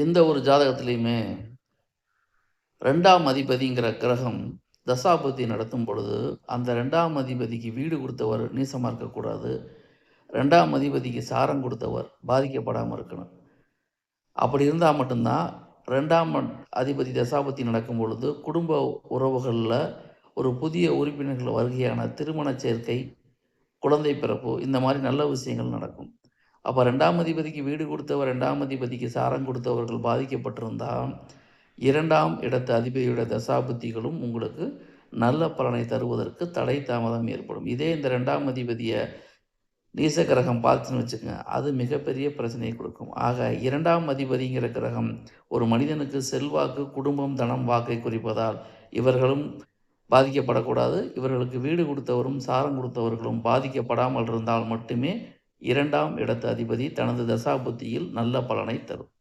எந்த ஒரு ஜாதகத்திலயுமே 2ஆம் அதிபதிங்கிற கிரகம் தசாபுத்தி நடத்தும் பொழுது, அந்த 2ஆம் அதிபதிக்கு வீடு குடுத்தவர் நீசமா இருக்கக்கூடாது. 2ஆம் அதிபதிக்கு சாரம் குடுத்தவர் பாதிக்கப்படாம இருக்கணும். அப்படி இருந்தா மட்டும் தான் 2ஆம் அதிபதி தசாபுத்தி நடக்கும் பொழுது, குடும்ப உறவுகள்ல ஒரு புதிய உறுப்பினர்கள் வருகையான திருமண சேர்க்கை, குழந்தை பிறப்பு இந்த மாரி நல்ல விஷயங்கள் நடக்கும். அப்ப 2ஆம் அதிபதிக்கு வீடு குடுத்தவர், 2ஆம் அதிபதிக்கு சாரம் குடுத்தவர்கள் பாதிக்கப்பட்டிருந்தா, 2ஆம் இடத்து அதிபதியுடைய தசாபுத்திகளும் உங்களுக்கு நல்ல பலனை தருவதற்கு தடை தாமதம் ஏற்படும். இதே இந்த 2ஆம் அதிபதிய நீச கிரகம் பார்த்துச்சுன்னு வச்சுக்கங்க, அது மிகப்பெரிய பிரச்சனையை கொடுக்கும். ஆக 2ஆம் அதிபதிங்கிற கிரகம் ஒரு மனிதனுக்கு செல்வாக்கு, குடும்பம், தனம், வாக்கை குறிப்பதால் இவர்களும் பாதிக்கப்படக்கூடாது. இவர்களுக்கு வீடு குடுத்தவரும், சாரம் குடுத்தவர்களும் பாதிக்கப்படாமல் இருந்தால் மட்டுமே 2ஆம் இடத்து அதிபதி தனது தசாபுத்தியில் நல்ல பலனை தரும்.